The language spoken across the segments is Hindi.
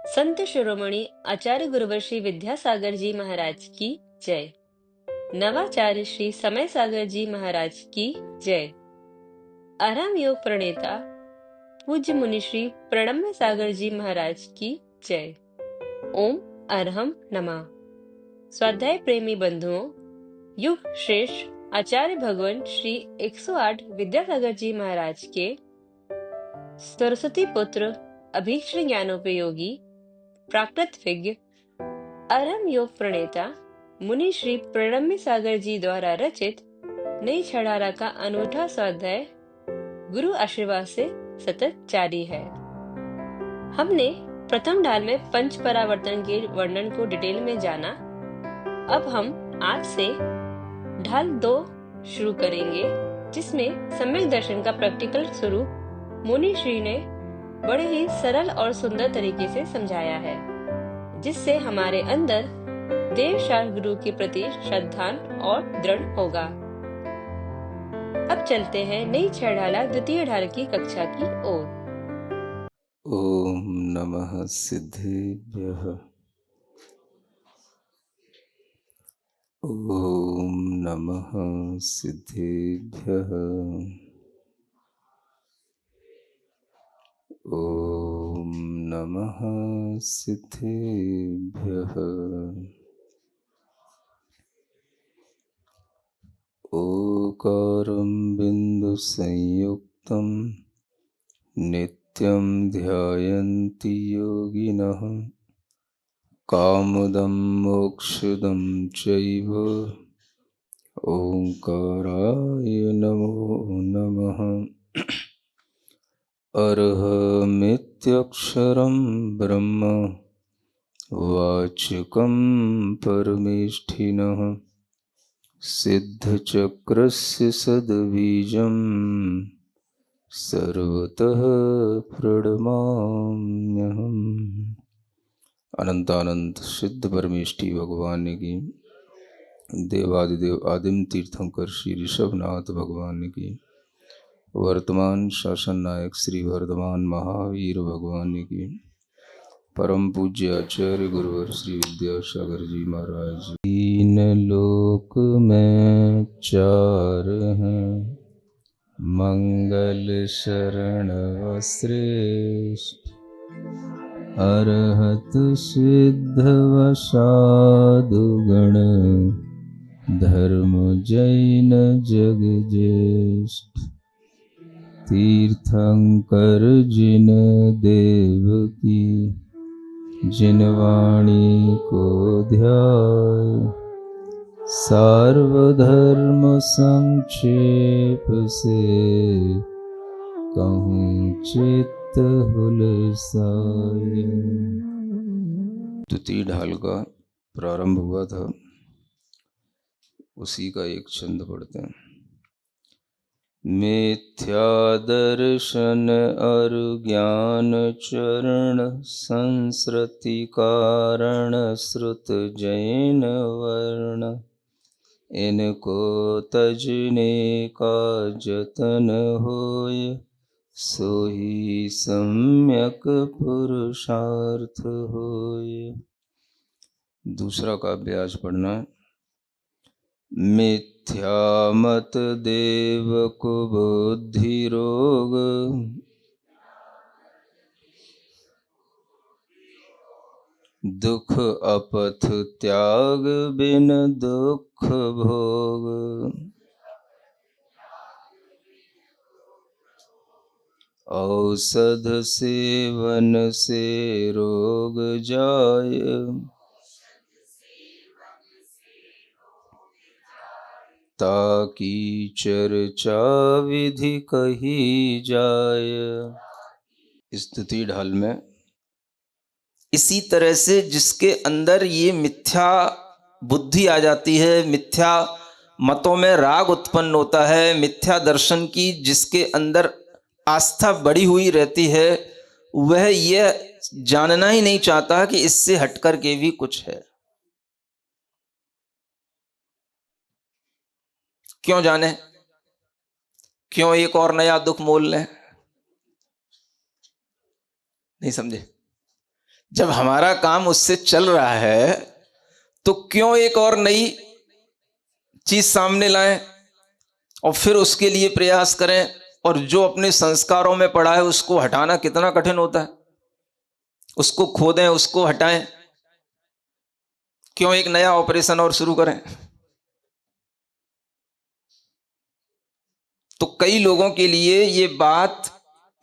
संत शिरोमणि आचार्य गुरुवर श्री विद्यासागर जी महाराज की जय। नवाचार्य श्री समय सागर जी महाराज की जय। आराम योग प्रणेता पूज्य मुनि श्री प्रणम्य सागर जी महाराज की जय। ओम अरहम नमः। स्वाध्याय प्रेमी बंधुओं, युग श्रेष्ठ आचार्य भगवान श्री 108 विद्यासागर जी महाराज के सरस्वती पुत्र अभीक्ष्ण ज्ञानोपयोगी प्राकृत विज्ञ अरहम योग प्रणेता मुनि श्री प्रणम्य सागर जी द्वारा रचित नई छड़ारा का अनूठा स्वाध्याय गुरु आशीर्वाद से सतत जारी है। हमने प्रथम ढाल में पंच परावर्तन के वर्णन को डिटेल में जाना। अब हम आज से ढाल 2 शुरू करेंगे, जिसमें सम्यक दर्शन का प्रैक्टिकल स्वरूप मुनि श्री ने बड़े ही सरल और सुंदर तरीके से समझाया है, जिससे हमारे अंदर देव शास्त्र गुरु के प्रति श्रद्धा और दृढ़ होगा। अब चलते हैं नई छड़ाला द्वितीय ढाल की कक्षा की ओर। ओम नमः सिद्धेभ्यः। ओम नमः सिद्धेभ्यः। ओम नमः सिद्धेभ्यः। ओकारं बिंदु संयुक्तं नित्यं ध्यायन्ति योगिनः कामदं मोक्षदं चैव ओंकाराय नमो नमः। अर्हमित्यक्षरं ब्रह्म वाचकं परमेष्ठिनः सिद्धचक्रस्य सद्बीजं सर्वतः प्रणमाम्यहम्। अनंतानंत सिद्ध परमेष्ठी भगवान की, देवादिदेव आदिम तीर्थंकर श्री ऋषभनाथ भगवान की, वर्तमान शासन नायक श्री वर्धमान महावीर भगवान की, परम पूज्य आचार्य गुरुवर श्री विद्यासागर जी महाराज। तीन लोक में चार हैं, मंगल शरण श्रेष्ठ अरहत सिद्ध वसादुगण धर्म जैन जग ज्येष्ठ। तीर्थंकर जिन देव की, जिन वाणी को ध्याय सार्वधर्म संक्षेप से कहूँ चित्त हुलसाए। द्वितीय ढाल का प्रारंभ हुआ था, उसी का एक छंद पढ़ते हैं। मिथ्या दर्शन और ज्ञान चरण संस्कृति कारण श्रुत जैन वर्ण इनको तजने का जतन होय सोही सम्यक पुरुषार्थ होय। दूसरा का अभ्यास पढ़ना है। मिथ्या मत देव को बुद्धि रोग दुख अपथ त्याग बिन दुख भोग। औषध सेवन से रोग जाय ताकि चर्चा विधि कही जाय। स्थिति ढाल में इसी तरह से जिसके अंदर ये मिथ्या बुद्धि आ जाती है, मिथ्या मतों में राग उत्पन्न होता है, मिथ्या दर्शन की जिसके अंदर आस्था बढ़ी हुई रहती है, वह यह जानना ही नहीं चाहता कि इससे हटकर के भी कुछ है। क्यों जाने, क्यों एक और नया दुख मोल लें? नहीं समझे? जब हमारा काम उससे चल रहा है तो क्यों एक और नई चीज सामने लाएं और फिर उसके लिए प्रयास करें। और जो अपने संस्कारों में पड़ा है उसको हटाना कितना कठिन होता है, उसको खोदें, उसको हटाएं, क्यों एक नया ऑपरेशन और शुरू करें। तो कई लोगों के लिए ये बात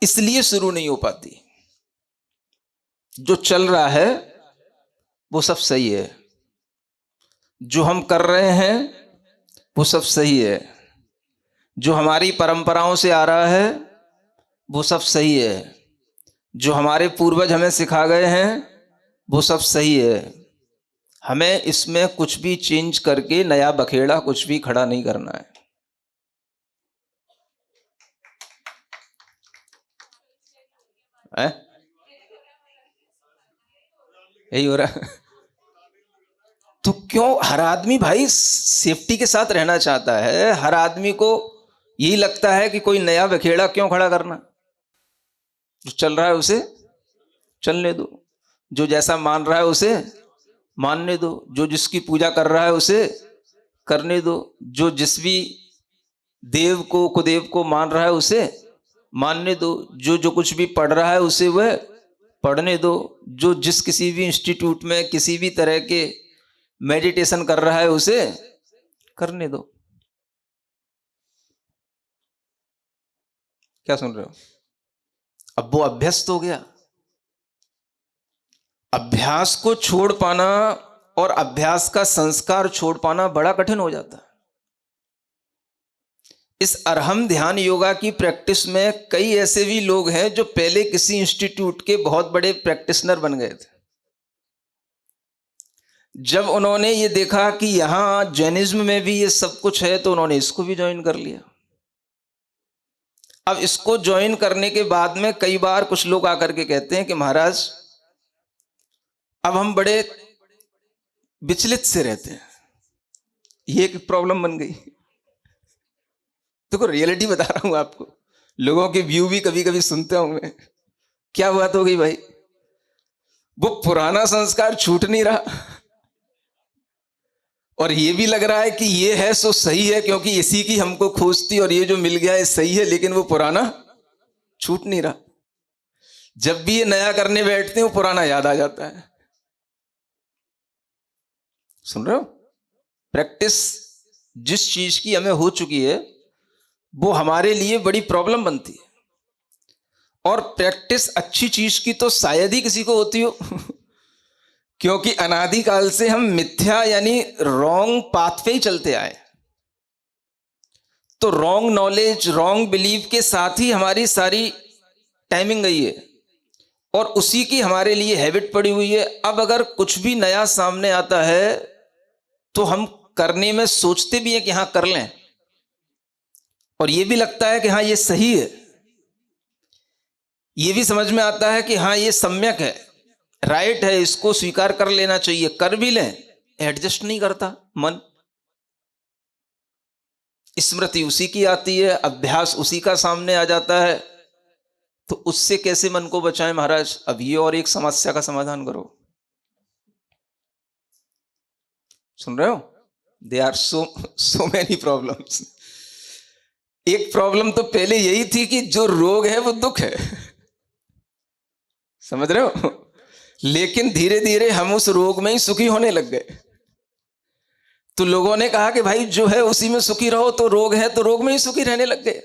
इसलिए शुरू नहीं हो पाती, जो चल रहा है वो सब सही है, जो हम कर रहे हैं वो सब सही है, जो हमारी परंपराओं से आ रहा है वो सब सही है, जो हमारे पूर्वज हमें सिखा गए हैं वो सब सही है। हमें इसमें कुछ भी चेंज करके नया बखेड़ा कुछ भी खड़ा नहीं करना है। यही हो रहा है। तो क्यों हर आदमी भाई सेफ्टी के साथ रहना चाहता है, हर आदमी को यही लगता है कि कोई नया बखेड़ा क्यों खड़ा करना। जो चल रहा है उसे चलने दो, जो जैसा मान रहा है उसे मानने दो, जो जिसकी पूजा कर रहा है उसे करने दो, जो जिस भी देव को कुदेव को मान रहा है उसे मानने दो, जो जो कुछ भी पढ़ रहा है उसे वह पढ़ने दो, जो जिस किसी भी इंस्टीट्यूट में किसी भी तरह के मेडिटेशन कर रहा है उसे करने दो। क्या सुन रहे हो? अब वो अभ्यस्त हो गया। अभ्यास को छोड़ पाना और अभ्यास का संस्कार छोड़ पाना बड़ा कठिन हो जाता है। इस अरहम ध्यान योगा की प्रैक्टिस में कई ऐसे भी लोग हैं जो पहले किसी इंस्टीट्यूट के बहुत बड़े प्रैक्टिशनर बन गए थे। जब उन्होंने ये देखा कि यहां जैनिज्म में भी ये सब कुछ है तो उन्होंने इसको भी ज्वाइन कर लिया। अब इसको ज्वाइन करने के बाद में कई बार कुछ लोग आकर के कहते हैं कि महाराज अब हम बड़े विचलित से रहते हैं, ये एक प्रॉब्लम बन गई। देखो रियलिटी बता रहा हूं आपको, लोगों के व्यू भी कभी कभी सुनते होंगे। क्या बात हो गई भाई, वो पुराना संस्कार छूट नहीं रहा और ये भी लग रहा है कि ये है सो सही है क्योंकि इसी की हमको खोज थी और ये जो मिल गया है सही है, लेकिन वो पुराना छूट नहीं रहा। जब भी ये नया करने बैठते हैं वो पुराना याद आ जाता है। सुन रहे हो? प्रैक्टिस जिस चीज की हमें हो चुकी है वो हमारे लिए बड़ी प्रॉब्लम बनती है, और प्रैक्टिस अच्छी चीज की तो शायद ही किसी को होती हो क्योंकि अनादिकाल से हम मिथ्या यानी रॉन्ग पाथ पे ही चलते आए। तो रॉन्ग नॉलेज, रॉन्ग बिलीव के साथ ही हमारी सारी टाइमिंग गई है और उसी की हमारे लिए हैबिट पड़ी हुई है। अब अगर कुछ भी नया सामने आता है तो हम करने में सोचते भी हैं कि हाँ कर लें, और ये भी लगता है कि हाँ ये सही है, ये भी समझ में आता है कि हाँ ये सम्यक है, राइट है, इसको स्वीकार कर लेना चाहिए, कर भी लें, एडजस्ट नहीं करता मन। स्मृति उसी की आती है, अभ्यास उसी का सामने आ जाता है, तो उससे कैसे मन को बचाएं महाराज? अब ये और एक समस्या का समाधान करो। सुन रहे हो? They are so many problems. एक प्रॉब्लम तो पहले यही थी कि जो रोग है वो दुख है, समझ रहे हो? लेकिन धीरे धीरे हम उस रोग में ही सुखी होने लग गए। तो लोगों ने कहा कि भाई जो है उसी में सुखी रहो, तो रोग है तो रोग में ही सुखी रहने लग गए।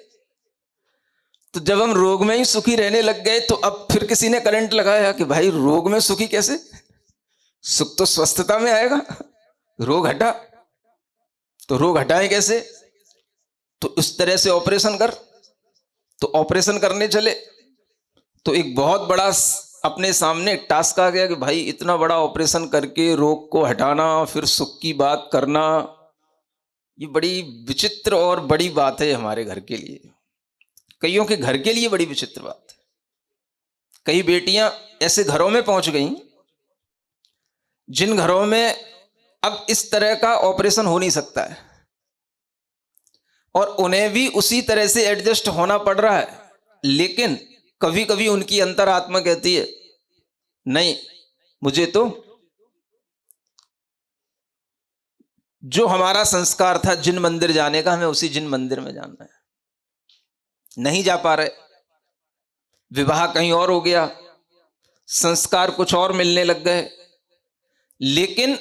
तो जब हम रोग में ही सुखी रहने लग गए तो अब फिर किसी ने करंट लगाया कि भाई रोग में सुखी कैसे? सुख तो स्वस्थता में आएगा, रोग हटा, तो रोग हटाए कैसे? तो इस तरह से ऑपरेशन कर। तो ऑपरेशन करने चले तो एक बहुत बड़ा अपने सामने एक टास्क आ गया कि भाई इतना बड़ा ऑपरेशन करके रोग को हटाना, फिर सुख की बात करना, ये बड़ी विचित्र और बड़ी बात है हमारे घर के लिए। कईयों के घर के लिए बड़ी विचित्र बात है। कई बेटियां ऐसे घरों में पहुंच गईं जिन घरों में अब इस तरह का ऑपरेशन हो नहीं सकता है, और उन्हें भी उसी तरह से एडजस्ट होना पड़ रहा है। लेकिन कभी कभी उनकी अंतरात्मा कहती है नहीं, मुझे तो जो हमारा संस्कार था जिन मंदिर जाने का, हमें उसी जिन मंदिर में जाना है। नहीं जा पा रहे, विवाह कहीं और हो गया, संस्कार कुछ और मिलने लग गए, लेकिन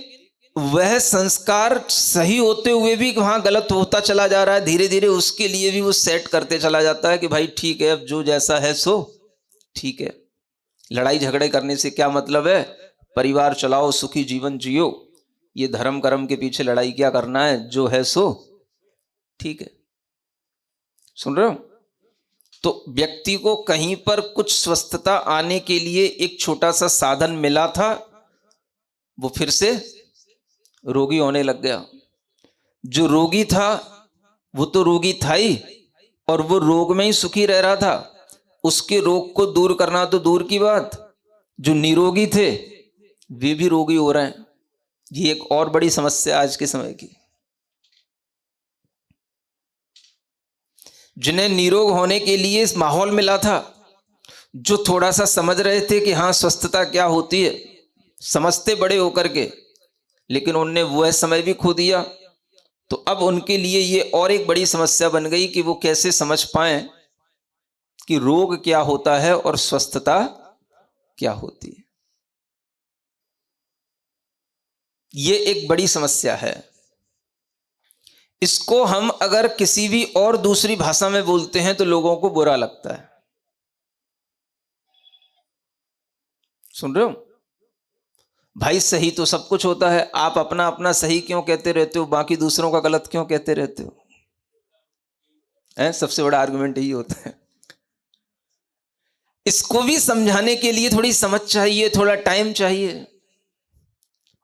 वह संस्कार सही होते हुए भी वहां गलत होता चला जा रहा है। धीरे धीरे उसके लिए भी वो सेट करते चला जाता है कि भाई ठीक है, अब जो जैसा है सो ठीक है। लड़ाई झगड़े करने से क्या मतलब है? परिवार चलाओ, सुखी जीवन जियो। ये धर्म कर्म के पीछे लड़ाई क्या करना है? जो है सो ठीक है। सुन रहे हो? तो व्यक्ति को कहीं पर कुछ स्वस्थता आने के लिए एक छोटा सा साधन मिला था, वो फिर से रोगी होने लग गया। जो रोगी था वो तो रोगी था ही, और वो रोग में ही सुखी रह रहा था। उसके रोग को दूर करना तो दूर की बात, जो निरोगी थे वे भी रोगी हो रहे हैं। ये एक और बड़ी समस्या आज के समय की। जिन्हें निरोग होने के लिए इस माहौल मिला था, जो थोड़ा सा समझ रहे थे कि हाँ स्वस्थता क्या होती है, समझते बड़े होकर के, लेकिन उनने वह समय भी खो दिया। तो अब उनके लिए ये और एक बड़ी समस्या बन गई कि वो कैसे समझ पाएं कि रोग क्या होता है और स्वस्थता क्या होती है। ये एक बड़ी समस्या है। इसको हम अगर किसी भी और दूसरी भाषा में बोलते हैं तो लोगों को बुरा लगता है। सुन रहे हो भाई? सही तो सब कुछ होता है, आप अपना अपना सही क्यों कहते रहते हो, बाकी दूसरों का गलत क्यों कहते रहते हो? सबसे बड़ा आर्गुमेंट यही होता है। इसको भी समझाने के लिए थोड़ी समझ चाहिए, थोड़ा टाइम चाहिए,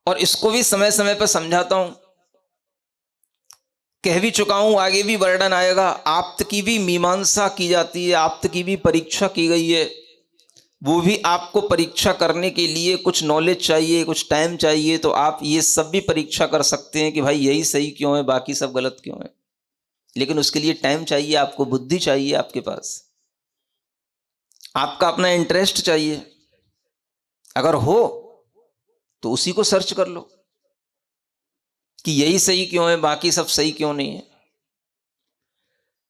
और इसको भी समय समय पर समझाता हूं, कह भी चुका हूं, आगे भी वर्णन आएगा। आप्त की भी मीमांसा की जाती है, आप्त की भी परीक्षा की गई है। वो भी आपको परीक्षा करने के लिए कुछ नॉलेज चाहिए, कुछ टाइम चाहिए, तो आप ये सब भी परीक्षा कर सकते हैं कि भाई यही सही क्यों है, बाकी सब गलत क्यों है। लेकिन उसके लिए टाइम चाहिए, आपको बुद्धि चाहिए, आपके पास आपका अपना इंटरेस्ट चाहिए। अगर हो तो उसी को सर्च कर लो कि यही सही क्यों है, बाकी सब सही क्यों नहीं है।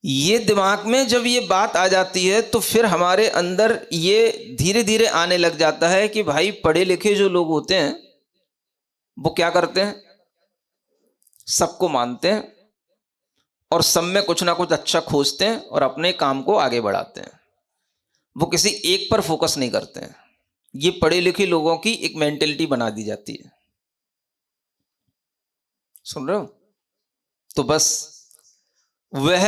ये दिमाग में जब ये बात आ जाती है तो फिर हमारे अंदर ये धीरे धीरे आने लग जाता है कि भाई पढ़े लिखे जो लोग होते हैं वो क्या करते हैं, सबको मानते हैं और सब में कुछ ना कुछ अच्छा खोजते हैं और अपने काम को आगे बढ़ाते हैं। वो किसी एक पर फोकस नहीं करते हैं। ये पढ़े लिखे लोगों की एक मेंटेलिटी बना दी जाती है। सुन रहे हो? तो बस वह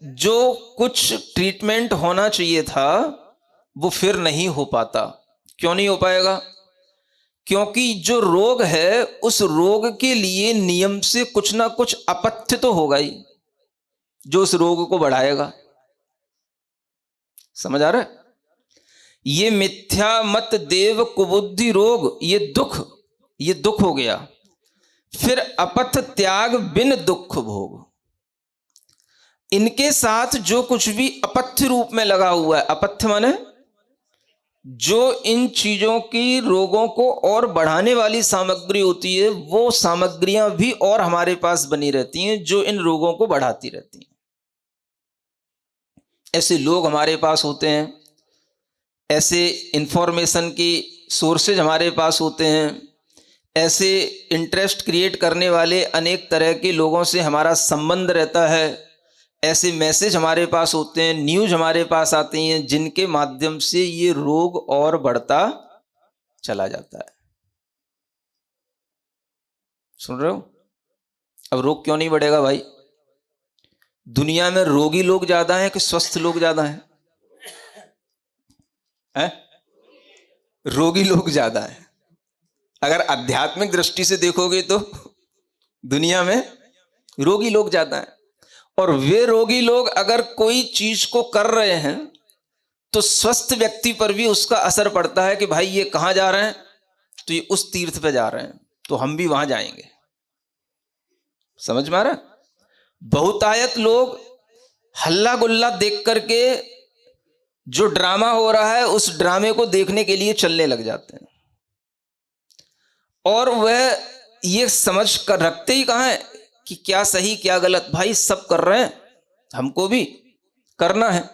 जो कुछ ट्रीटमेंट होना चाहिए था वो फिर नहीं हो पाता। क्यों नहीं हो पाएगा? क्योंकि जो रोग है उस रोग के लिए नियम से कुछ ना कुछ अपथ्य तो होगा ही जो उस रोग को बढ़ाएगा। समझ आ रहा है? ये मिथ्या मत देव कुबुद्धि रोग, ये दुख हो गया। फिर अपथ त्याग बिन दुख भोग। इनके साथ जो कुछ भी अपथ्य रूप में लगा हुआ है, अपथ्य माने जो इन चीजों की रोगों को और बढ़ाने वाली सामग्री होती है, वो सामग्रियां भी और हमारे पास बनी रहती हैं जो इन रोगों को बढ़ाती रहती हैं। ऐसे लोग हमारे पास होते हैं, ऐसे इंफॉर्मेशन की सोर्सेज हमारे पास होते हैं, ऐसे इंटरेस्ट क्रिएट करने वाले अनेक तरह के लोगों से हमारा संबंध रहता है, ऐसे मैसेज हमारे पास होते हैं, न्यूज हमारे पास आती हैं, जिनके माध्यम से ये रोग और बढ़ता चला जाता है। सुन रहे हो? अब रोग क्यों नहीं बढ़ेगा भाई? दुनिया में रोगी लोग ज्यादा हैं कि स्वस्थ लोग ज्यादा हैं? रोगी लोग ज्यादा हैं। अगर आध्यात्मिक दृष्टि से देखोगे तो दुनिया में रोगी लोग ज्यादा हैं। और वे रोगी लोग अगर कोई चीज को कर रहे हैं तो स्वस्थ व्यक्ति पर भी उसका असर पड़ता है कि भाई ये कहां जा रहे हैं, तो ये उस तीर्थ पे जा रहे हैं, तो हम भी वहां जाएंगे। समझ में आ रहा है? बहुतायत लोग हल्ला गुल्ला देख करके जो ड्रामा हो रहा है उस ड्रामे को देखने के लिए चलने लग जाते हैं। और वह ये समझ कर रखते ही कहाँ है कि क्या सही क्या गलत, भाई सब कर रहे हैं, हमको भी करना है।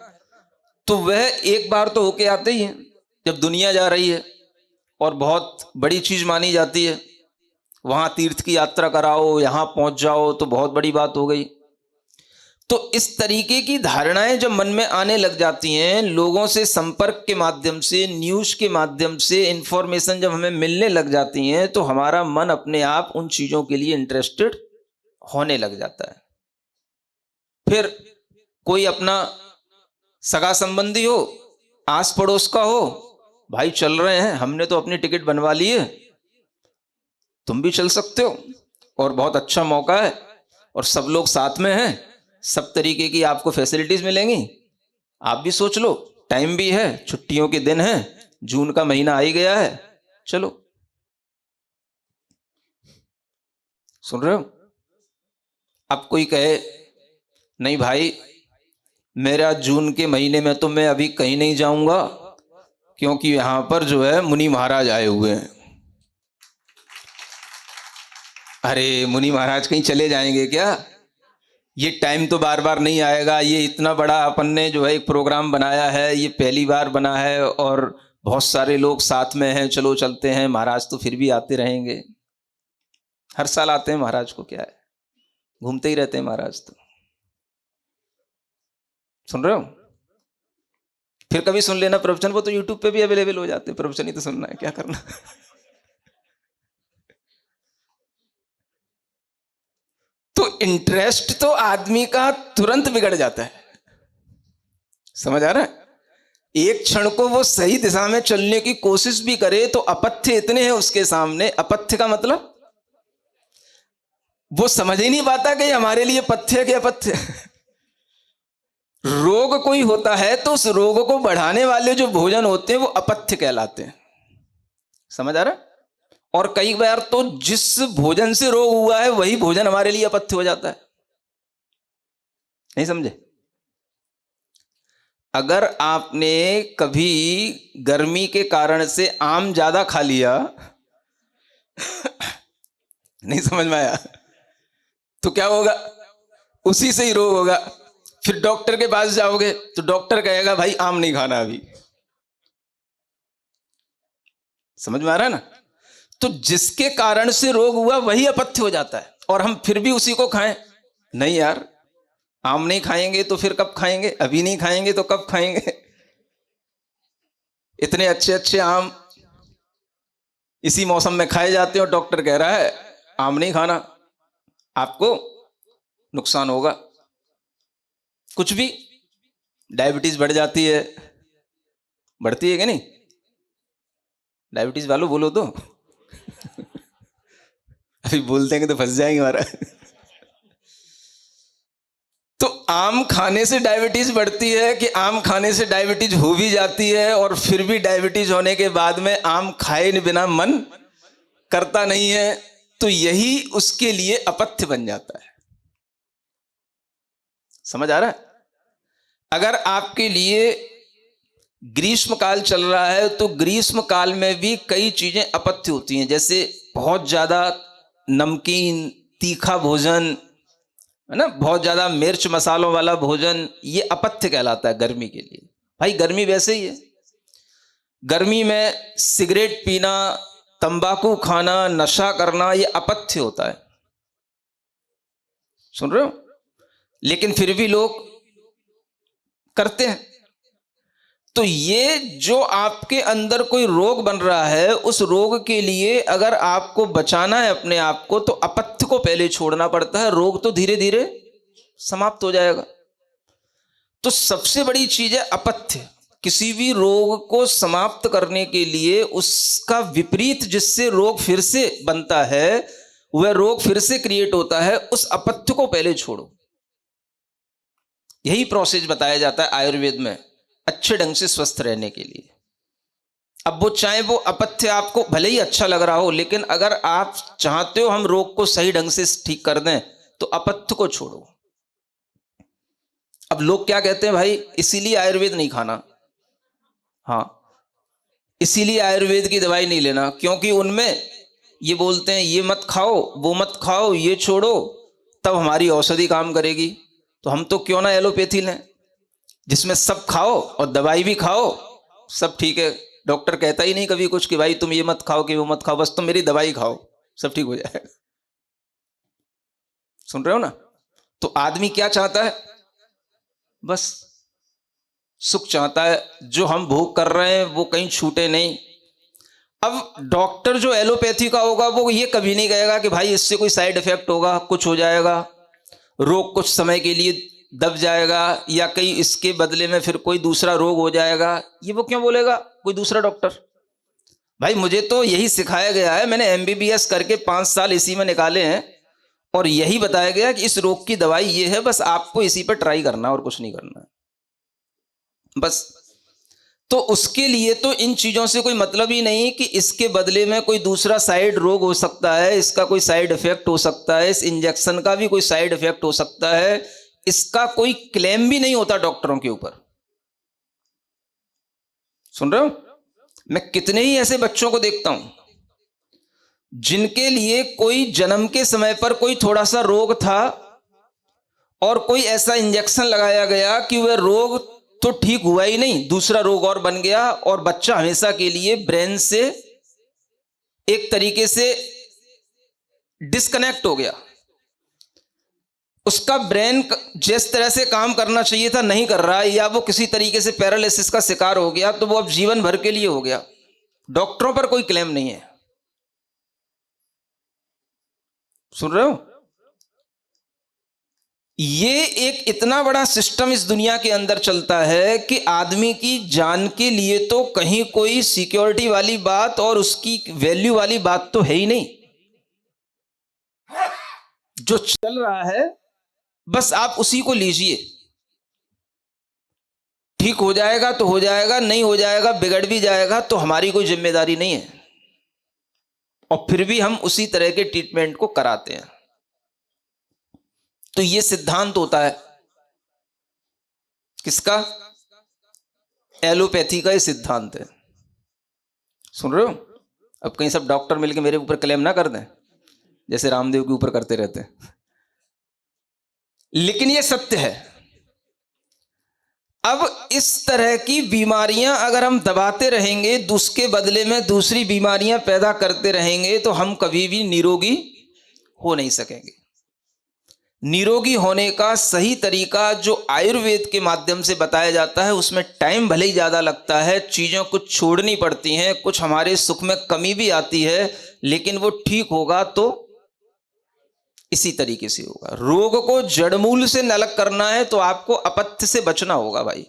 तो वह एक बार तो होके आते ही हैं जब दुनिया जा रही है और बहुत बड़ी चीज मानी जाती है, वहां तीर्थ की यात्रा कराओ, यहां पहुंच जाओ तो बहुत बड़ी बात हो गई। तो इस तरीके की धारणाएं जब मन में आने लग जाती हैं, लोगों से संपर्क के माध्यम से, न्यूज के माध्यम से इंफॉर्मेशन जब हमें मिलने लग जाती हैं, तो हमारा मन अपने आप उन चीजों के लिए इंटरेस्टेड होने लग जाता है। फिर कोई अपना सगा संबंधी हो, आस पड़ोस का हो, भाई चल रहे हैं, हमने तो अपनी टिकट बनवा ली है, तुम भी चल सकते हो और बहुत अच्छा मौका है और सब लोग साथ में हैं, सब तरीके की आपको फैसिलिटीज मिलेंगी, आप भी सोच लो, टाइम भी है, छुट्टियों के दिन हैं, जून का महीना आ ही गया है, चलो। सुन रहे हो? अब कोई कहे नहीं भाई, मेरा जून के महीने में तो मैं अभी कहीं नहीं जाऊंगा क्योंकि यहां पर जो है मुनि महाराज आए हुए हैं। अरे मुनि महाराज कहीं चले जाएंगे क्या? ये टाइम तो बार बार नहीं आएगा, ये इतना बड़ा अपन ने जो है एक प्रोग्राम बनाया है, ये पहली बार बना है और बहुत सारे लोग साथ में हैं, चलो चलते हैं। महाराज तो फिर भी आते रहेंगे, हर साल आते हैं, महाराज को क्या है, घूमते ही रहते हैं महाराज तो। सुन रहे हो? फिर कभी सुन लेना प्रवचन, वो तो यूट्यूब पे भी अवेलेबल हो जाते हैं, प्रवचन ही तो सुनना है, क्या करना। तो इंटरेस्ट तो आदमी का तुरंत बिगड़ जाता है, समझ आ रहा है? एक क्षण को वो सही दिशा में चलने की कोशिश भी करे तो अपथ्य इतने हैं उसके सामने। अपथ्य का मतलब वो समझ ही नहीं पाता कि हमारे लिए पथ्य है कि अपथ्य। रोग कोई होता है तो उस रोग को बढ़ाने वाले जो भोजन होते हैं वो अपथ्य कहलाते हैं, समझ आ रहा है? और कई बार तो जिस भोजन से रोग हुआ है वही भोजन हमारे लिए अपथ्य हो जाता है, नहीं समझे? अगर आपने कभी गर्मी के कारण से आम ज्यादा खा लिया नहीं समझ में आया, तो क्या होगा? उसी से ही रोग होगा। फिर डॉक्टर के पास जाओगे तो डॉक्टर कहेगा भाई आम नहीं खाना अभी, समझ में आ रहा है ना? तो जिसके कारण से रोग हुआ वही अपथ्य हो जाता है और हम फिर भी उसी को खाएं। नहीं यार, आम नहीं खाएंगे तो फिर कब खाएंगे? अभी नहीं खाएंगे तो कब खाएंगे? इतने अच्छे अच्छे आम इसी मौसम में खाए जाते हैं और डॉक्टर कह रहा है आम नहीं खाना, आपको नुकसान होगा। कुछ भी, डायबिटीज बढ़ जाती है, बढ़ती है कि नहीं? डायबिटीज वालों बोलो तो। अभी बोलते हैं कि तो फंस जाएंगे हमारा। तो आम खाने से डायबिटीज बढ़ती है कि आम खाने से डायबिटीज हो भी जाती है और फिर भी डायबिटीज होने के बाद में आम खाए बिना मन करता नहीं है, तो यही उसके लिए अपथ्य बन जाता है, समझ आ रहा है? अगर आपके लिए ग्रीष्म काल चल रहा है तो ग्रीष्म काल में भी कई चीजें अपथ्य होती हैं, जैसे बहुत ज्यादा नमकीन तीखा भोजन है ना, बहुत ज्यादा मिर्च मसालों वाला भोजन, ये अपथ्य कहलाता है गर्मी के लिए। भाई गर्मी वैसे ही है, गर्मी में सिगरेट पीना, तंबाकू खाना, नशा करना, ये अपथ्य होता है, सुन रहे हो? लेकिन फिर भी लोग करते हैं। तो ये जो आपके अंदर कोई रोग बन रहा है, उस रोग के लिए अगर आपको बचाना है अपने आप को, तो अपथ्य को पहले छोड़ना पड़ता है, रोग तो धीरे धीरे समाप्त हो जाएगा। तो सबसे बड़ी चीज है अपथ्य। किसी भी रोग को समाप्त करने के लिए उसका विपरीत जिससे रोग फिर से बनता है, वह रोग फिर से क्रिएट होता है, उस अपथ्य को पहले छोड़ो। यही प्रोसेस बताया जाता है आयुर्वेद में अच्छे ढंग से स्वस्थ रहने के लिए। अब वो चाहे वो अपथ्य आपको भले ही अच्छा लग रहा हो, लेकिन अगर आप चाहते हो हम रोग को सही ढंग से ठीक कर दें तो अपथ्य को छोड़ो। अब लोग क्या कहते हैं, भाई इसीलिए आयुर्वेद नहीं खाना, हाँ इसीलिए आयुर्वेद की दवाई नहीं लेना, क्योंकि उनमें ये बोलते हैं ये मत खाओ, वो मत खाओ, ये छोड़ो, तब हमारी औषधि काम करेगी। तो हम तो क्यों ना एलोपैथी लें, जिसमें सब खाओ और दवाई भी खाओ, सब ठीक है। डॉक्टर कहता ही नहीं कभी कुछ कि भाई तुम ये मत खाओ कि वो मत खाओ, बस तुम मेरी दवाई खाओ, सब ठीक हो जाएगा। सुन रहे हो ना? तो आदमी क्या चाहता है? बस सुख चाहता है, जो हम भोग कर रहे हैं वो कहीं छूटे नहीं। अब डॉक्टर जो एलोपैथी का होगा वो ये कभी नहीं कहेगा कि भाई इससे कोई साइड इफेक्ट होगा, कुछ हो जाएगा, रोग कुछ समय के लिए दब जाएगा, या कहीं इसके बदले में फिर कोई दूसरा रोग हो जाएगा। ये वो क्यों बोलेगा कोई दूसरा डॉक्टर? भाई मुझे तो यही सिखाया गया है, मैंने एमबीबीएस करके 5 साल इसी में निकाले हैं, और यही बताया गया कि इस रोग की दवाई ये है, बस आपको इसी पर ट्राई करना और कुछ नहीं करना बस। तो उसके लिए तो इन चीजों से कोई मतलब ही नहीं कि इसके बदले में कोई दूसरा साइड रोग हो सकता है, इसका कोई साइड इफेक्ट हो सकता है, इस इंजेक्शन का भी कोई साइड इफेक्ट हो सकता है, इसका कोई क्लेम भी नहीं होता डॉक्टरों के ऊपर। सुन रहे हो? मैं कितने ही ऐसे बच्चों को देखता हूं जिनके लिए कोई जन्म के समय पर कोई थोड़ा सा रोग था और कोई ऐसा इंजेक्शन लगाया गया कि वह रोग तो ठीक हुआ ही नहीं, दूसरा रोग और बन गया, और बच्चा हमेशा के लिए ब्रेन से एक तरीके से डिस्कनेक्ट हो गया। उसका ब्रेन जिस तरह से काम करना चाहिए था नहीं कर रहा, या वो किसी तरीके से पैरालिसिस का शिकार हो गया, तो वो अब जीवन भर के लिए हो गया। डॉक्टरों पर कोई क्लेम नहीं है। सुन रहे हो? ये एक इतना बड़ा सिस्टम इस दुनिया के अंदर चलता है कि आदमी की जान के लिए तो कहीं कोई सिक्योरिटी वाली बात और उसकी वैल्यू वाली बात तो है ही नहीं। जो चल रहा है बस आप उसी को लीजिए, ठीक हो जाएगा तो हो जाएगा, नहीं हो जाएगा, बिगड़ भी जाएगा तो हमारी कोई जिम्मेदारी नहीं है। और फिर भी हम उसी तरह के ट्रीटमेंट को कराते हैं। तो ये सिद्धांत होता है किसका? एलोपैथी का ये सिद्धांत है। सुन रहे हो? अब कहीं सब डॉक्टर मिलके मेरे ऊपर क्लेम ना कर दें जैसे रामदेव के ऊपर करते रहते हैं, लेकिन ये सत्य है। अब इस तरह की बीमारियां अगर हम दबाते रहेंगे, उसके बदले में दूसरी बीमारियां पैदा करते रहेंगे, तो हम कभी भी निरोगी हो नहीं सकेंगे। निरोगी होने का सही तरीका जो आयुर्वेद के माध्यम से बताया जाता है, उसमें टाइम भले ही ज़्यादा लगता है, चीज़ों कुछ छोड़नी पड़ती हैं, कुछ हमारे सुख में कमी भी आती है, लेकिन वो ठीक होगा तो इसी तरीके से होगा। रोग को जड़मूल से न अलग करना है तो आपको अपथ्य से बचना होगा। भाई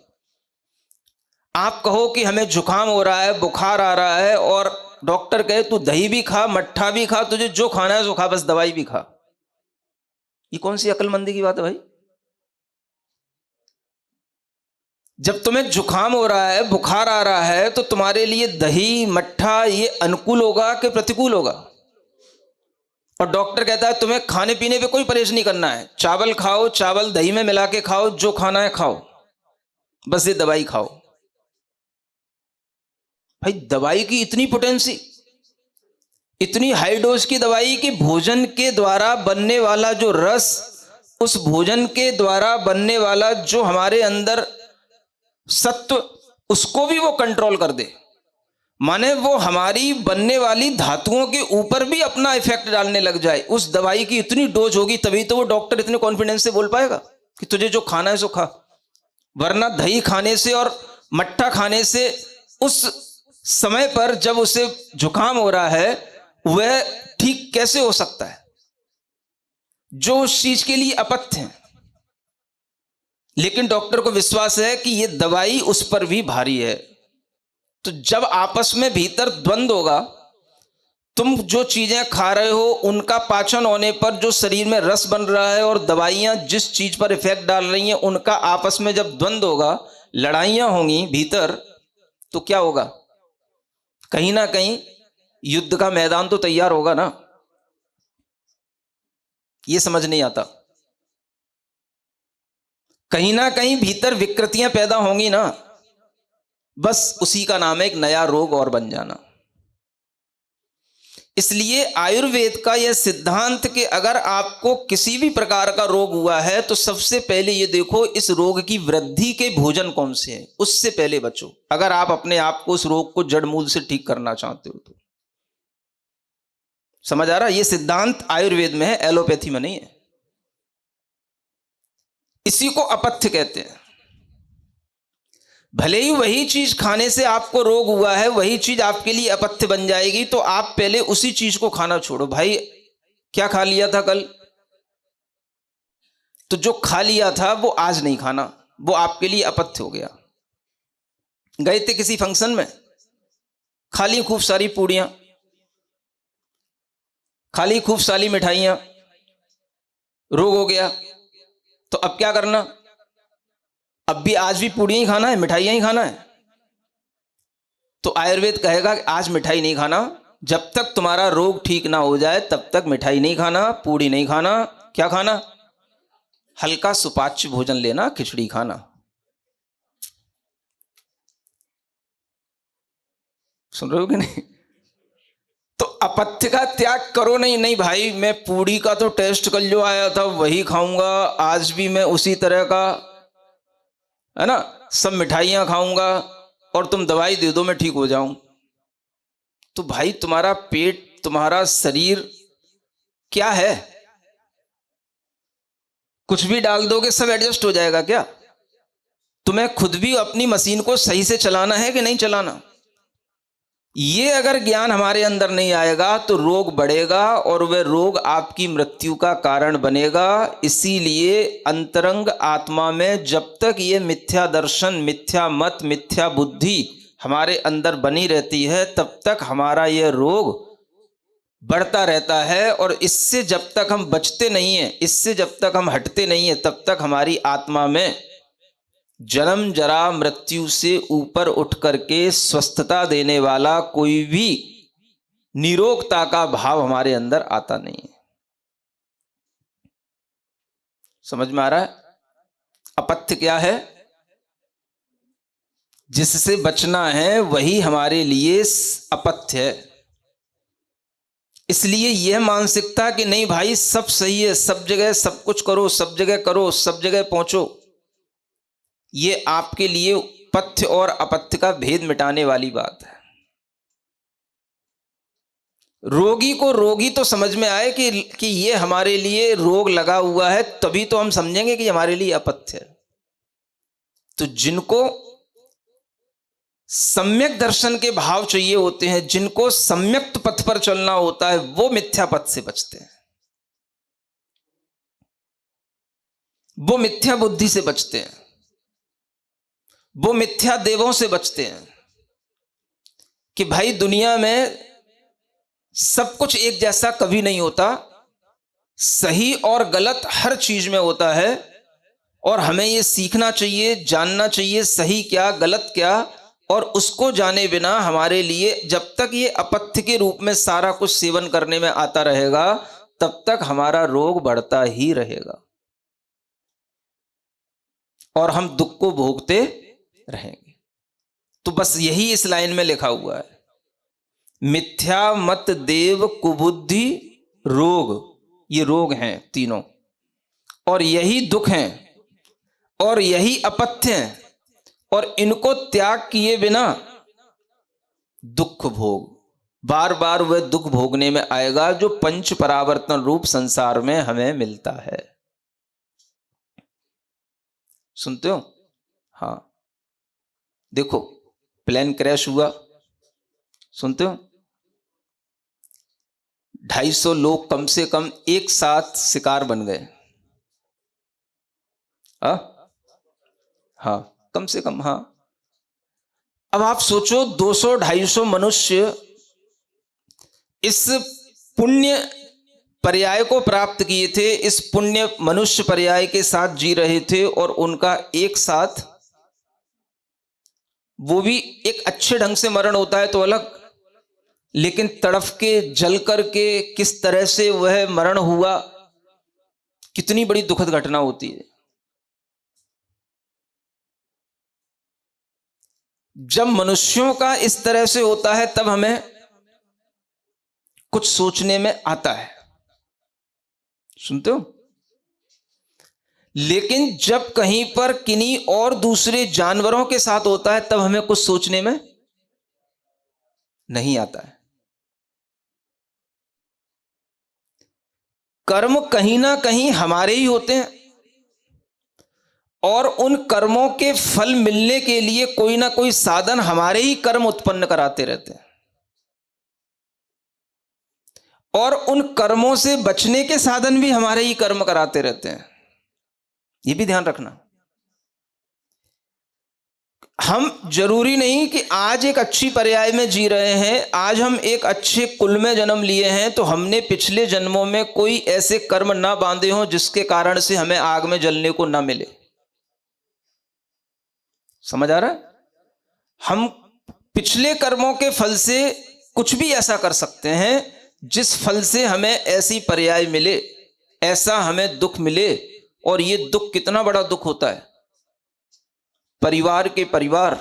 आप कहो कि हमें जुकाम हो रहा है, बुखार आ रहा है, और डॉक्टर कहे तू दही भी खा, मट्ठा भी खा, तुझे जो खाना है सो खा, बस दवाई भी खा, ये कौन सी अक्लमंदी की बात है भाई? जब तुम्हें जुकाम हो रहा है, बुखार आ रहा है, तो तुम्हारे लिए दही मट्ठा ये अनुकूल होगा कि प्रतिकूल होगा? और डॉक्टर कहता है तुम्हें खाने पीने पे कोई परहेज नहीं करना है, चावल खाओ, चावल दही में मिला के खाओ, जो खाना है खाओ, बस ये दवाई खाओ। भाई दवाई की इतनी पोटेंसी, इतनी हाई डोज की दवाई कि भोजन के द्वारा बनने वाला जो रस, उस भोजन के द्वारा बनने वाला जो हमारे अंदर सत्व, उसको भी वो कंट्रोल कर दे। माने वो हमारी बनने वाली धातुओं के ऊपर भी अपना इफेक्ट डालने लग जाए। उस दवाई की इतनी डोज होगी तभी तो वो डॉक्टर इतने कॉन्फिडेंस से बोल पाएगा कि तुझे जो खाना है सो खा। वरना दही खाने से और मट्ठा खाने से उस समय पर जब उसे जुकाम हो रहा है वह ठीक कैसे हो सकता है, जो उस चीज के लिए अपथ्य है। लेकिन डॉक्टर को विश्वास है कि यह दवाई उस पर भी भारी है। तो जब आपस में भीतर द्वंद्व होगा, तुम जो चीजें खा रहे हो उनका पाचन होने पर जो शरीर में रस बन रहा है, और दवाइयां जिस चीज पर इफेक्ट डाल रही हैं उनका आपस में जब द्वंद्व होगा, लड़ाइयां होंगी भीतर, तो क्या होगा? कहीं ना कहीं युद्ध का मैदान तो तैयार होगा ना। यह समझ नहीं आता। कहीं ना कहीं भीतर विकृतियां पैदा होंगी ना, बस उसी का नाम है एक नया रोग और बन जाना। इसलिए आयुर्वेद का यह सिद्धांत कि अगर आपको किसी भी प्रकार का रोग हुआ है तो सबसे पहले ये देखो इस रोग की वृद्धि के भोजन कौन से हैं, उससे पहले बचो, अगर आप अपने आप को उस रोग को जड़ मूल से ठीक करना चाहते हो तो। समझ आ रहा? ये सिद्धांत आयुर्वेद में है, एलोपैथी में नहीं है। इसी को अपथ्य कहते हैं। भले ही वही चीज खाने से आपको रोग हुआ है, वही चीज आपके लिए अपथ्य बन जाएगी, तो आप पहले उसी चीज को खाना छोड़ो। भाई क्या खा लिया था कल, तो जो खा लिया था वो आज नहीं खाना, वो आपके लिए अपथ्य हो गया। गए थे किसी फंक्शन में, खा ली खूब सारी पूड़ियां, खा ली खूब सारी मिठाइयां, रोग हो गया, तो अब क्या करना? अब भी आज भी पूड़ियां ही खाना है, मिठाइयां ही खाना है? तो आयुर्वेद कहेगा कि आज मिठाई नहीं खाना, जब तक तुम्हारा रोग ठीक ना हो जाए तब तक मिठाई नहीं खाना, पूड़ी नहीं खाना। क्या खाना? हल्का सुपाच्य भोजन लेना, खिचड़ी खाना। सुन रहे हो कि नहीं? तो अपथ्य का त्याग करो। नहीं नहीं भाई, मैं पूड़ी का तो टेस्ट कल जो आया था वही खाऊंगा, आज भी मैं उसी तरह का, है ना, सब मिठाइयां खाऊंगा और तुम दवाई दे दो मैं ठीक हो जाऊं। तो भाई तुम्हारा पेट, तुम्हारा शरीर क्या है? कुछ भी डाल दोगे सब एडजस्ट हो जाएगा क्या? तुम्हें खुद भी अपनी मशीन को सही से चलाना है कि नहीं चलाना? ये अगर ज्ञान हमारे अंदर नहीं आएगा तो रोग बढ़ेगा और वह रोग आपकी मृत्यु का कारण बनेगा। इसीलिए अंतरंग आत्मा में जब तक ये मिथ्या दर्शन, मिथ्या मत, मिथ्या बुद्धि हमारे अंदर बनी रहती है तब तक हमारा यह रोग बढ़ता रहता है। और इससे जब तक हम बचते नहीं हैं, इससे जब तक हम हटते नहीं हैं, तब तक हमारी आत्मा में जन्म जरा मृत्यु से ऊपर उठ करके स्वस्थता देने वाला कोई भी निरोगता का भाव हमारे अंदर आता नहीं है। समझ में आ रहा है? अपथ्य क्या है? जिससे बचना है वही हमारे लिए अपथ्य है। इसलिए यह मानसिकता कि नहीं भाई सब सही है, सब जगह सब कुछ करो, सब जगह करो, सब जगह पहुंचो, ये आपके लिए पथ्य और अपथ्य का भेद मिटाने वाली बात है। रोगी को रोगी तो समझ में आए कि ये हमारे लिए रोग लगा हुआ है, तभी तो हम समझेंगे कि हमारे लिए अपथ्य है। तो जिनको सम्यक दर्शन के भाव चाहिए होते हैं, जिनको सम्यक पथ पर चलना होता है, वो मिथ्या पथ से बचते हैं, वो मिथ्या बुद्धि से बचते हैं, वो मिथ्या देवों से बचते हैं। कि भाई दुनिया में सब कुछ एक जैसा कभी नहीं होता, सही और गलत हर चीज में होता है, और हमें यह सीखना चाहिए, जानना चाहिए सही क्या गलत क्या। और उसको जाने बिना हमारे लिए जब तक ये अपथ्य के रूप में सारा कुछ सेवन करने में आता रहेगा तब तक हमारा रोग बढ़ता ही रहेगा और हम दुख को भोगते रहेंगे। तो बस यही इस लाइन में लिखा हुआ है, मिथ्या मत देव कुबुद्धि रोग, ये रोग हैं तीनों, और यही दुख हैं और यही अपथ्य हैं, और इनको त्याग किए बिना दुख भोग, बार बार वह दुख भोगने में आएगा जो पंच परावर्तन रूप संसार में हमें मिलता है। सुनते हो? हाँ, देखो प्लेन क्रैश हुआ, सुनते हो? 250 लोग कम से कम एक साथ शिकार बन गए। हाँ कम से कम। हाँ, अब आप सोचो 200-250 मनुष्य इस पुण्य पर्याय को प्राप्त किए थे, इस पुण्य मनुष्य पर्याय के साथ जी रहे थे, और उनका एक साथ, वो भी एक अच्छे ढंग से मरण होता है तो अलग, लेकिन तड़फ के जल करके किस तरह से वह मरण हुआ, कितनी बड़ी दुखद घटना होती है। जब मनुष्यों का इस तरह से होता है तब हमें कुछ सोचने में आता है, सुनते हो। लेकिन जब कहीं पर किन्हीं और दूसरे जानवरों के साथ होता है तब हमें कुछ सोचने में नहीं आता है। कर्म कहीं ना कहीं हमारे ही होते हैं और उन कर्मों के फल मिलने के लिए कोई ना कोई साधन हमारे ही कर्म उत्पन्न कराते रहते हैं, और उन कर्मों से बचने के साधन भी हमारे ही कर्म कराते रहते हैं। ये भी ध्यान रखना। हम जरूरी नहीं कि आज एक अच्छी पर्याय में जी रहे हैं, आज हम एक अच्छे कुल में जन्म लिए हैं तो हमने पिछले जन्मों में कोई ऐसे कर्म ना बांधे हों जिसके कारण से हमें आग में जलने को ना मिले। समझ आ रहा है? हम पिछले कर्मों के फल से कुछ भी ऐसा कर सकते हैं जिस फल से हमें ऐसी पर्याय मिले, ऐसा हमें दुख मिले। और ये दुख कितना बड़ा दुख होता है। परिवार के परिवार,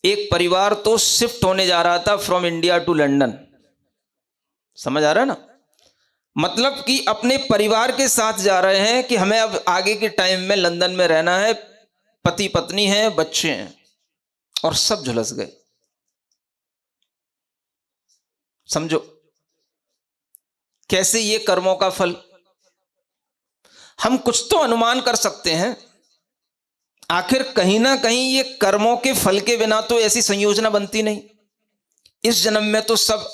एक परिवार तो शिफ्ट होने जा रहा था फ्रॉम इंडिया टू लंदन। समझ आ रहा है ना? मतलब कि अपने परिवार के साथ जा रहे हैं कि हमें अब आगे के टाइम में लंदन में रहना है, पति पत्नी है, बच्चे हैं, और सब झुलस गए। समझो कैसे ये कर्मों का फल। हम कुछ तो अनुमान कर सकते हैं, आखिर कहीं ना कहीं ये कर्मों के फल के बिना तो ऐसी संयोजना बनती नहीं। इस जन्म में तो सब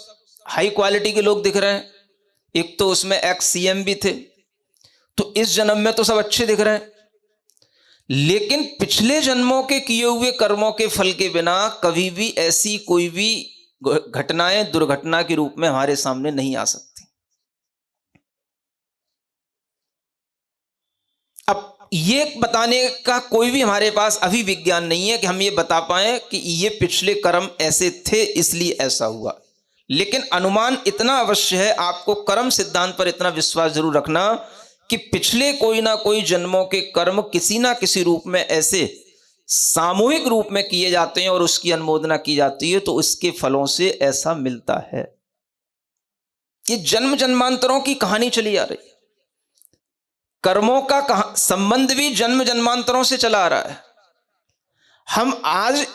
हाई क्वालिटी के लोग दिख रहे हैं, एक तो उसमें एक्स सीएम भी थे, तो इस जन्म में तो सब अच्छे दिख रहे हैं। लेकिन पिछले जन्मों के किए हुए कर्मों के फल के बिना कभी भी ऐसी कोई भी घटनाएं दुर्घटना के रूप में हमारे सामने नहीं आ सकती। अब ये बताने का कोई भी हमारे पास अभी विज्ञान नहीं है कि हम ये बता पाए कि ये पिछले कर्म ऐसे थे इसलिए ऐसा हुआ। लेकिन अनुमान इतना अवश्य है, आपको कर्म सिद्धांत पर इतना विश्वास जरूर रखना कि पिछले कोई ना कोई जन्मों के कर्म किसी ना किसी रूप में ऐसे सामूहिक रूप में किए जाते हैं और उसकी अनुमोदना की जाती है, तो उसके फलों से ऐसा मिलता है। ये जन्म जन्मांतरों की कहानी चली आ रही है। कर्मों का संबंध भी जन्म जन्मांतरों से चला आ रहा है। हम आज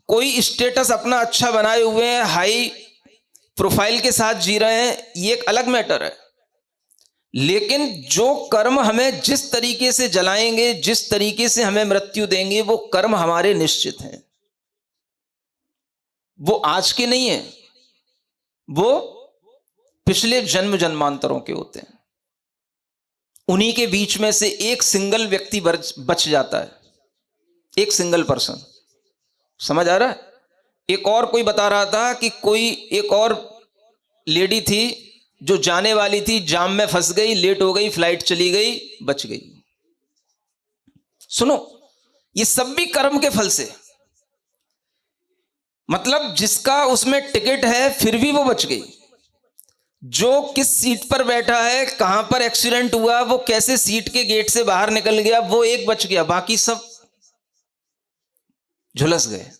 कोई स्टेटस अपना अच्छा बनाए हुए हैं, हाई प्रोफाइल के साथ जी रहे हैं, ये एक अलग मैटर है। लेकिन जो कर्म हमें जिस तरीके से जलाएंगे, जिस तरीके से हमें मृत्यु देंगे, वो कर्म हमारे निश्चित हैं। वो आज के नहीं है, वो पिछले जन्म जन्मांतरों के होते हैं। उन्हीं के बीच में से एक सिंगल व्यक्ति बच जाता है, एक सिंगल पर्सन। समझ आ रहा है? एक और कोई बता रहा था कि कोई एक और लेडी थी जो जाने वाली थी, जाम में फंस गई, लेट हो गई, फ्लाइट चली गई, बच गई। सुनो, ये सब भी कर्म के फल से, मतलब जिसका उसमें टिकट है फिर भी वो बच गई। जो किस सीट पर बैठा है, कहां पर एक्सीडेंट हुआ, वो कैसे सीट के गेट से बाहर निकल गया, वो एक बच गया, बाकी सब झुलस गए।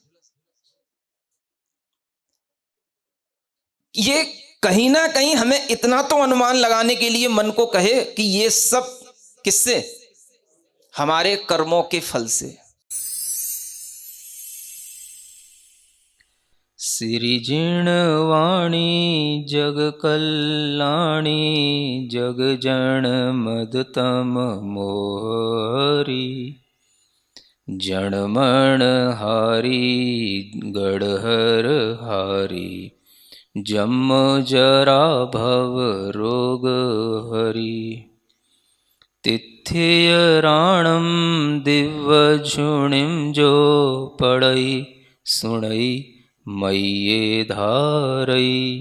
ये कहीं ना कहीं हमें इतना तो अनुमान लगाने के लिए मन को कहे कि ये सब किससे? हमारे कर्मों के फल से। सिरिजिण वाणी जग कल्याणी जग जन मदतम मोहरी जणमण हारी गढ़हर हारी जम जरा भव रोग हरि तिथ्य राणम दिव्य झुणिम जो पड़ई सुणई मय्ये धारई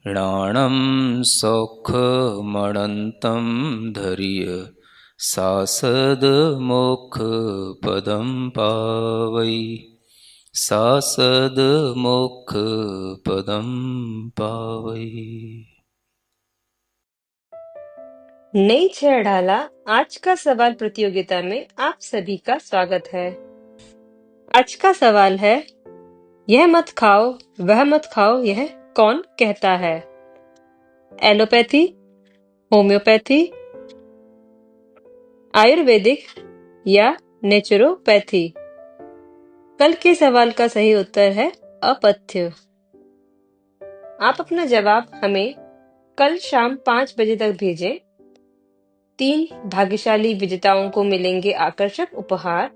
राणम सौख मणंतम धरिय सासद मोक्ष पदम पावई सासद मोक्ष पदम पावई। नई छह डाला आज का सवाल प्रतियोगिता में आप सभी का स्वागत है। आज का सवाल है, यह मत खाओ वह मत खाओ, यह कौन कहता है? एलोपैथी, होम्योपैथी, आयुर्वेदिक या नेचुरोपैथी? कल के सवाल का सही उत्तर है अपथ्य। आप अपना जवाब हमें कल शाम 5 बजे तक भेजें। 3 भाग्यशाली विजेताओं को मिलेंगे आकर्षक उपहार।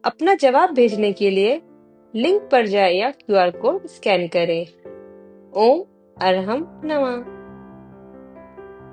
अपना जवाब भेजने के लिए लिंक पर जाएं या क्यूआर कोड स्कैन करें। ओम अरहम नमः।